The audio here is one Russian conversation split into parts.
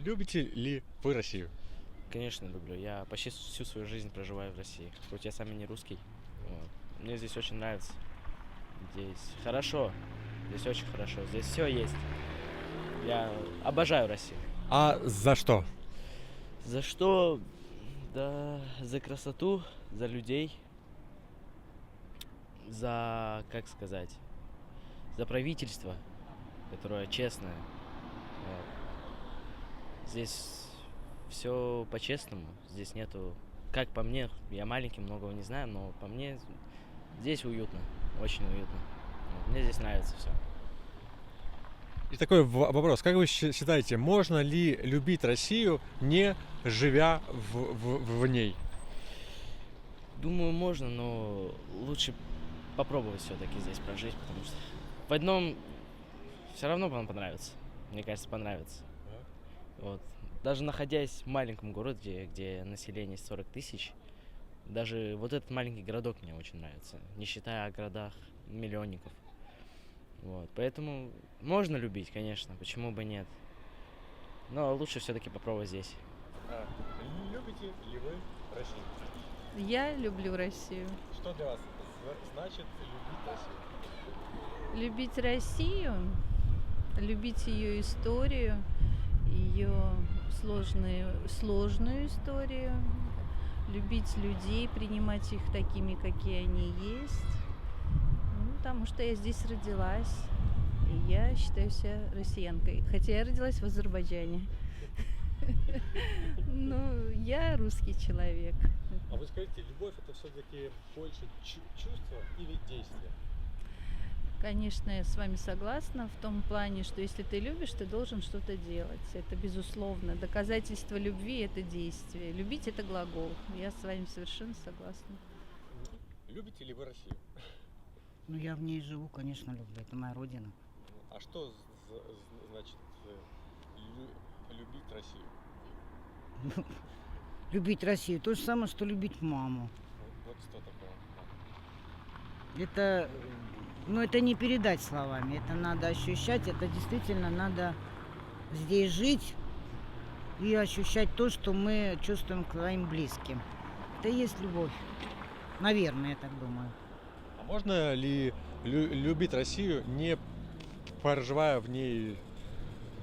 Любите ли вы Россию? Конечно, люблю. Я почти всю свою жизнь проживаю в России. Хоть я сам и не русский. Вот. Мне здесь очень нравится. Здесь хорошо. Здесь очень хорошо. Здесь все есть. Я обожаю Россию. А за что? За что? Да, за красоту, за людей, за, как сказать, за правительство, которое честное. Вот. Здесь все по-честному. Здесь нету, как по мне, я маленький, многого не знаю, но по мне здесь уютно, очень уютно. Вот, мне здесь нравится все. И такой вопрос. Как вы считаете, можно ли любить Россию, не живя в ней? Думаю, можно, но лучше попробовать все-таки здесь прожить, потому что в одном все равно вам понравится. Мне кажется, понравится. Вот. Даже находясь в маленьком городе, где население 40 тысяч, даже вот этот маленький городок мне очень нравится, не считая о городах миллионников. Вот. Поэтому можно любить, конечно, почему бы нет. Но лучше все-таки попробовать здесь. Любите ли вы Россию? Я люблю Россию. Что для вас значит любить Россию? Любить Россию, любить ее историю, ее сложную историю, любить людей, принимать их такими, какие они есть. Ну, потому что я здесь родилась, и я считаю себя россиянкой. Хотя я родилась в Азербайджане. Ну, я русский человек. А вы скажите, любовь это все-таки больше чувство или действие? Конечно, я с вами согласна в том плане, что если ты любишь, ты должен что-то делать. Это безусловно. Доказательство любви – это действие. Любить – это глагол. Я с вами совершенно согласна. Любите ли вы Россию? Ну, я в ней живу, конечно, люблю. Это моя родина. А что значит любить Россию? Любить Россию – то же самое, что любить маму. Вот что такое? Это, ну, это не передать словами. Это надо ощущать. Это действительно надо здесь жить и ощущать то, что мы чувствуем к своим близким. Это и есть любовь. Наверное, я так думаю. А можно ли любить Россию, не проживая в ней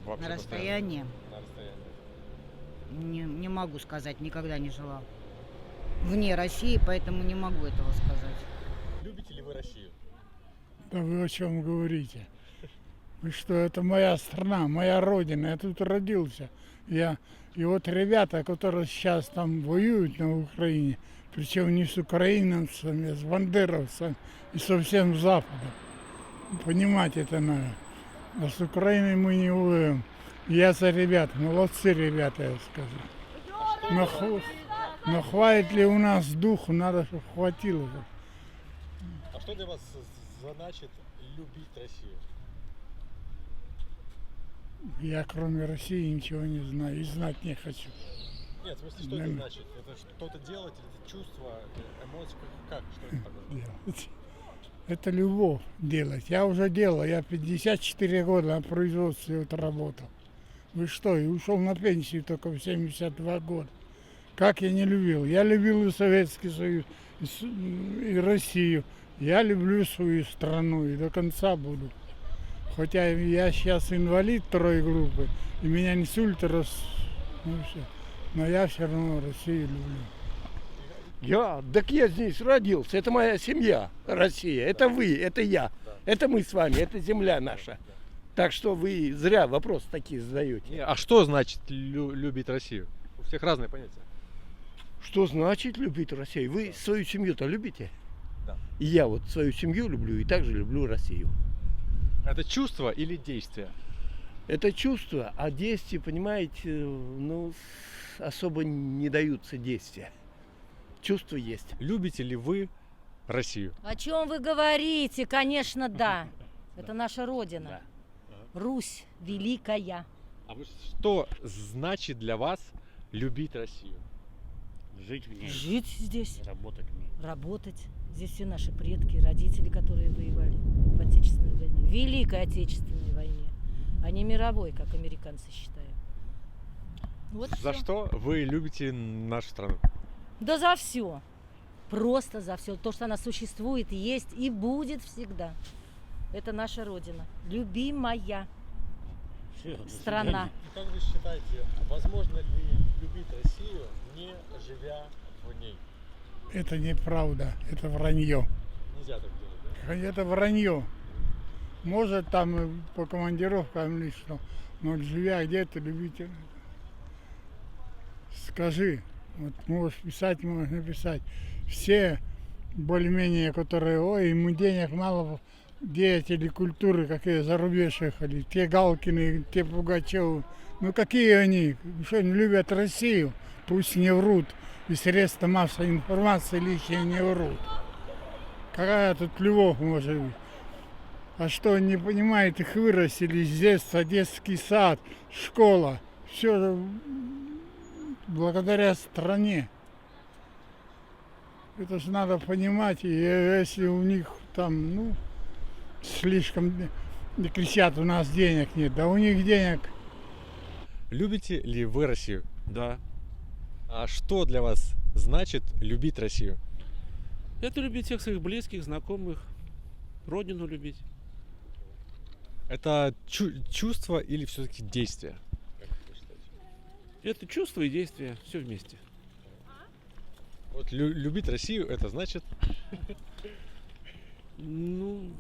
вообще На расстоянии на расстоянии? не могу сказать, никогда не жила вне России, поэтому не могу этого сказать. Любите ли вы Россию? Да вы о чем говорите? Вы что, это моя страна, моя родина, я тут родился. И вот ребята, которые сейчас там воюют на Украине, причем не с украинцами, а с бандеровцами и со всем Западом. Понимать это надо. А с Украиной мы не воюем. Я за ребят, молодцы ребята, я скажу. Но хватит ли у нас духу, надо, чтобы хватило. А что для вас значит любить Россию? Я кроме России ничего не знаю и знать не хочу. Нет, в смысле, что это значит? Это что-то делать, это чувство, эмоции, как? Что это такое? Делать. Это любовь делать. Я уже делал, я 54 года на производстве вот работал. Вы что, и ушел на пенсию только в 72 года. Как я не любил? Я любил и Советский Союз, и Россию. Я люблю свою страну и до конца буду. Хотя я сейчас инвалид второй группы, и меня инсульт ну, все. Но я все равно Россию люблю. Так я здесь родился, это моя семья, Россия, это вы, это я, это мы с вами, это земля наша. Так что вы зря вопросы такие задаете. А что значит любить Россию? У всех разные понятия. Что значит любить Россию? Вы свою семью-то любите? Да. И я вот свою семью люблю и также люблю Россию. Это чувство или действие? Это чувство, а действия, понимаете, ну, особо не даются действия. Чувство есть. Любите ли вы Россию? О чем вы говорите? Конечно, да. Это наша родина. Русь великая. А вот что значит для вас любить Россию? Жить в ней. Жить здесь. Работать в ней. Работать. Здесь все наши предки, родители, которые воевали в Отечественной войне. Великой Отечественной войне. А не мировой, как американцы считают. Вот За всё. что вы любите нашу страну? Да за все. Просто за все. То, что она существует, есть и будет всегда. Это наша Родина. Любимая страна. Как вы считаете, возможно ли любить Россию, не живя в ней? Это неправда, это вранье. Нельзя так делать, да? Это вранье. Может там и по командировкам или что, но живя где-то любить. Скажи, вот можешь писать, можешь написать. Все более-менее, которые, ой, ему денег мало, деятели культуры, какие за рубеж ехали, те Галкины, те Пугачевы, ну какие они, что не любят Россию, пусть не врут, и средства массовой информации лишние не врут. Какая тут любовь может быть? А что, не понимает, их вырастили с детства, детский сад, школа, все благодаря стране. Это же надо понимать, и если у них там, ну, слишком не кричат, у нас денег нет, да у них денег. Любите ли вы Россию? Да. А что для вас значит любить Россию? Это любить всех своих близких, знакомых, родину любить. Это чувство или все-таки действие? Это чувство и действие, все вместе. Вот любить Россию, это значит... Ну,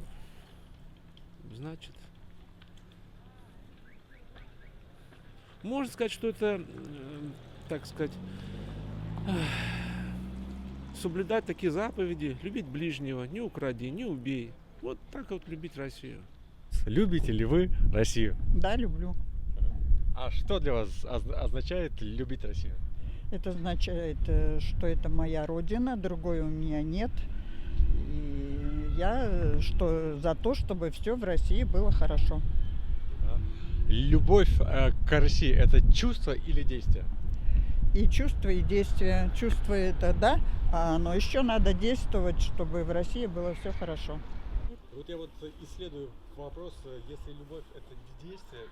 значит... Можно сказать, что это, так сказать, соблюдать такие заповеди, любить ближнего, не укради, не убей. Вот так вот любить Россию. Любите ли вы Россию? Да, люблю. А что для вас означает любить Россию? Это означает, что это моя родина, другой у меня нет. И я за то, чтобы все в России было хорошо. Любовь к России – это чувство или действие? И чувства, и действия. Чувство это да, но еще надо действовать, чтобы в России было все хорошо. Вот я исследую вопрос, если любовь – это действие,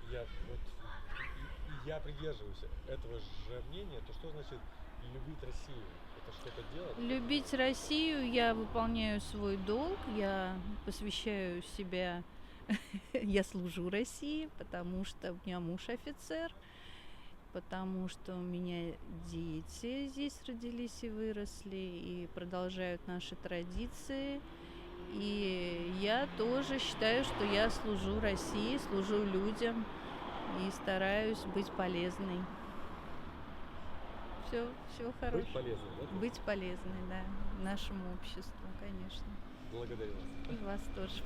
я придерживаюсь этого же мнения, то что значит любить Россию? Это что-то делать? Любить Россию, я выполняю свой долг, я посвящаю себя, я служу России, потому что у меня муж офицер, потому что у меня дети здесь родились и выросли, и продолжают наши традиции. И я тоже считаю, что я служу России, служу людям и стараюсь быть полезной. Всего хорошего. Быть полезным, да? Быть полезной, да, нашему обществу, конечно. Благодарю вас. И вас тоже.